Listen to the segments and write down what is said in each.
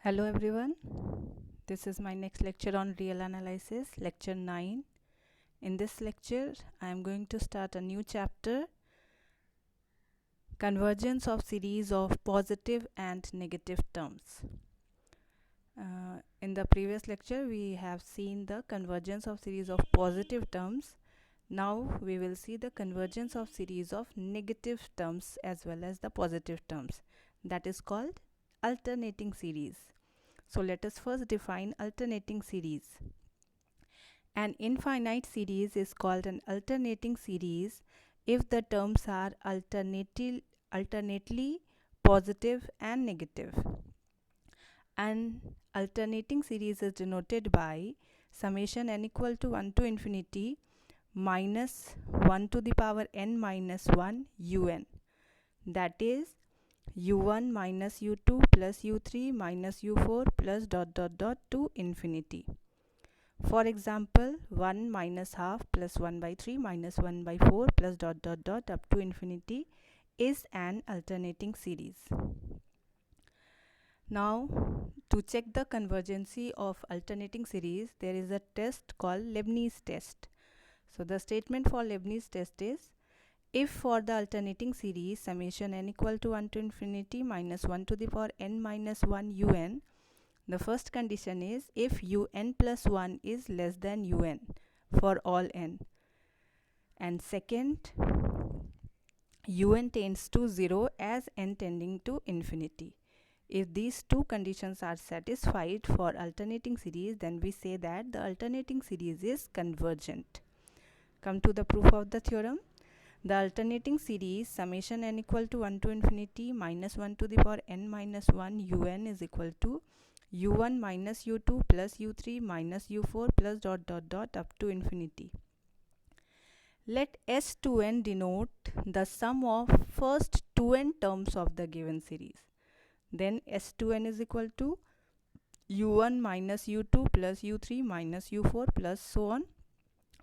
Hello everyone, this is my next lecture on real analysis, lecture 9. In this lecture, I am going to start a new chapter, convergence of series of positive and negative terms. In the previous lecture, we have seen the convergence of series of positive terms. Now we will see the convergence of series of negative terms as well as the positive terms. That is called alternating series. So let us first define alternating series. An infinite series is called an alternating series if the terms are alternately positive and negative. An alternating series is denoted by summation n equal to 1 to infinity minus 1 to the power n minus 1 un. That is u1 minus u2 plus u3 minus u4 plus dot to infinity. For example, 1 minus half plus 1 by 3 minus 1 by 4 plus dot up to infinity is an alternating series. Now, to check the convergency of alternating series, there is a test called Leibniz test. So the statement for Leibniz test is, if for the alternating series summation n equal to 1 to infinity minus 1 to the power n minus 1 un, the first condition is if un plus 1 is less than un for all n, and second, un tends to 0 as n tending to infinity. If these two conditions are satisfied for alternating series, then we say that the alternating series is convergent. Come to the proof of the theorem. The alternating series summation n equal to 1 to infinity minus 1 to the power n minus 1 un is equal to u1 minus u2 plus u3 minus u4 plus dot up to infinity. Let S2n denote the sum of first 2n terms of the given series. Then S2n is equal to u1 minus u2 plus u3 minus u4 plus so on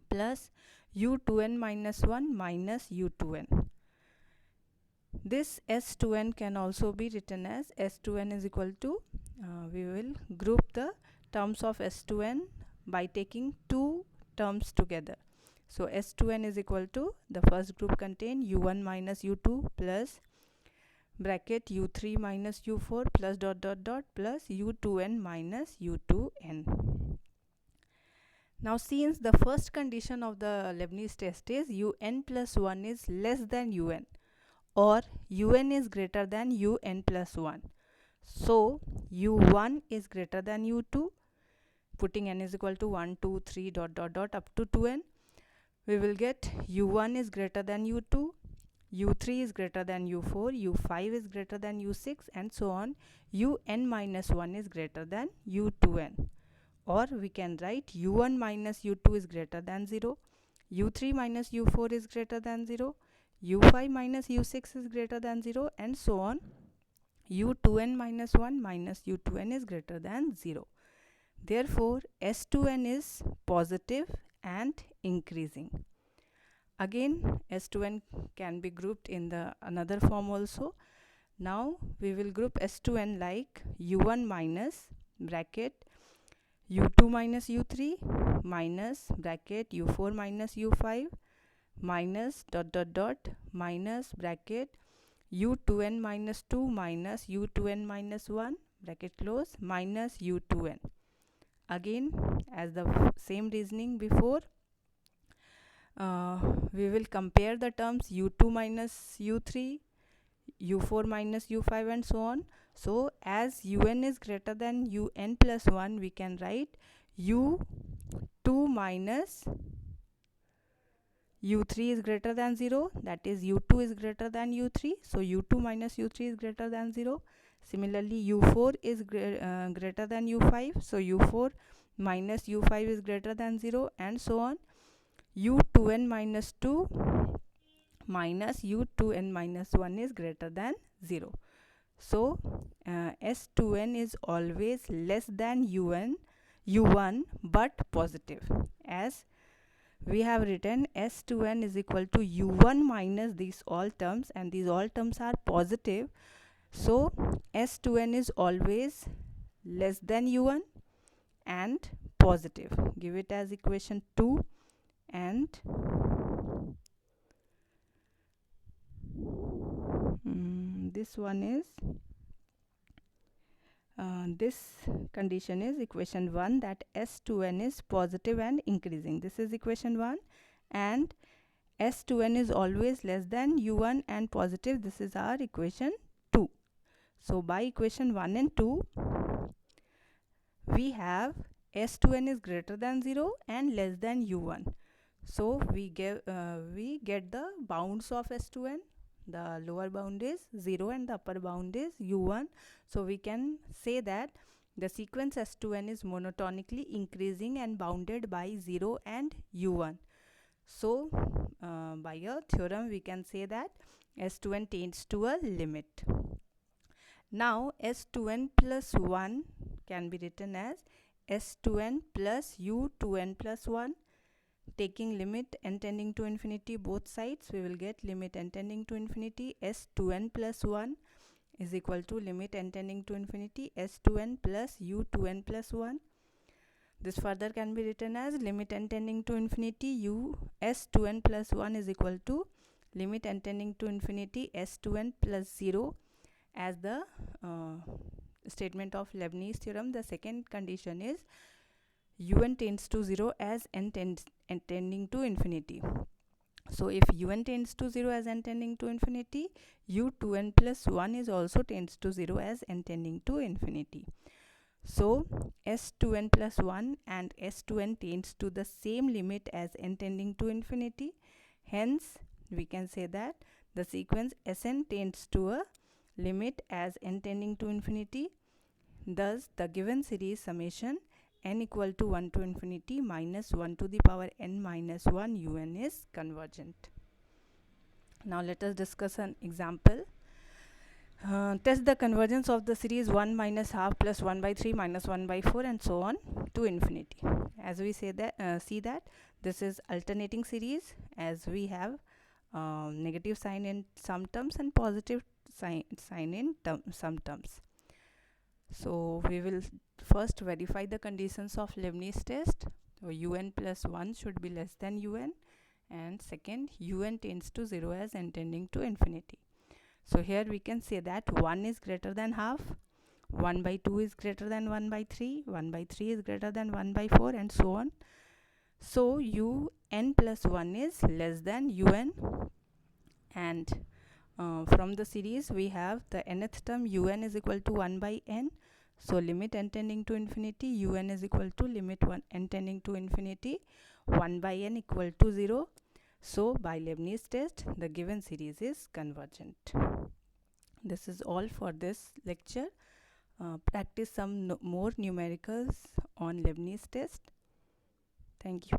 plus u2n minus 1 minus u2n. This S2n can also be written as S2n is equal to, we will group the terms of S2n by taking two terms together. So S2n is equal to, the first group contain u1 minus u2 plus bracket u3 minus u4 plus dot plus u2n minus u2n. Now since the first condition of the Leibniz test is un plus 1 is less than un, or un is greater than un plus 1. So u1 is greater than u2, putting n is equal to 1, 2, 3 dot up to 2n. We will get u1 is greater than u2, u3 is greater than u4, u5 is greater than u6, and so on. un minus 1 is greater than u2n. Or we can write u1 minus u2 is greater than 0, u3 minus u4 is greater than 0, u5 minus u6 is greater than 0, and so on. u2n minus 1 minus u2n is greater than 0. Therefore, S2n is positive and increasing. Again, S2n can be grouped in the another form also. Now we will group S2n like u1 minus bracket u2 minus u3 minus bracket u4 minus u5 minus dot minus bracket u2n minus 2 minus u2n minus 1 bracket close minus u2n. Again, as the same reasoning before, we will compare the terms u2 minus u3, u4 minus u5, and so on. So as un is greater than un plus 1, we can write u2 minus u3 is greater than 0, that is u2 is greater than u3, so u2 minus u3 is greater than 0. Similarly, u4 is greater than u5, so u4 minus u5 is greater than 0, and so on. u2n minus 2 minus u2n minus 1 is greater than 0. So S2n is always less than u1 but positive, as we have written S2n is equal to u1 minus these all terms, and these all terms are positive. So S2n is always less than u1 and positive. Give it as equation 2, and this one is this condition is equation 1, that S2n is positive and increasing. This is equation 1, and S2n is always less than u1 and positive. This is our equation 2. So by equation 1 and 2, we have S2n is greater than 0 and less than u1. So we get the bounds of S2n. The lower bound is 0 and the upper bound is u1. So we can say that the sequence S2n is monotonically increasing and bounded by 0 and u1. So by a theorem we can say that S2n tends to a limit. Now S2n plus 1 can be written as S2n plus u2n plus 1. Taking limit n tending to infinity both sides, we will get limit n tending to infinity S2n plus 1 is equal to limit n tending to infinity S2n plus u2n plus 1. This further can be written as limit n tending to infinity u S2n plus 1 is equal to limit n tending to infinity S2n plus 0. As the statement of Leibniz theorem, the second condition is un tends to 0 as n tending to infinity. So if un tends to 0 as n tending to infinity, u2n plus 1 is also tends to 0 as n tending to infinity. So S2n plus 1 and S2n tends to the same limit as n tending to infinity. Hence we can say that the sequence Sn tends to a limit as n tending to infinity. Thus the given series summation n equal to 1 to infinity minus 1 to the power n minus 1 un is convergent. Now let us discuss an example. Test the convergence of the series 1 minus half plus 1 by 3 minus 1 by 4 and so on to infinity. As we say that see that this is alternating series, as we have negative sign in some terms and positive sign in some terms. So we will first verify the conditions of Leibniz test. So un plus 1 should be less than un, and second, un tends to 0 as n tending to infinity. So here we can say that 1 is greater than half, 1 by 2 is greater than 1 by 3, 1 by 3 is greater than 1 by 4 and so on. So un plus 1 is less than un, and from the series we have the nth term un is equal to 1 by n. So limit n tending to infinity un is equal to limit n tending to infinity 1 by n equal to 0. So by Leibniz test, the given series is convergent. This is all for this lecture. Practice some more numericals on Leibniz test. Thank you.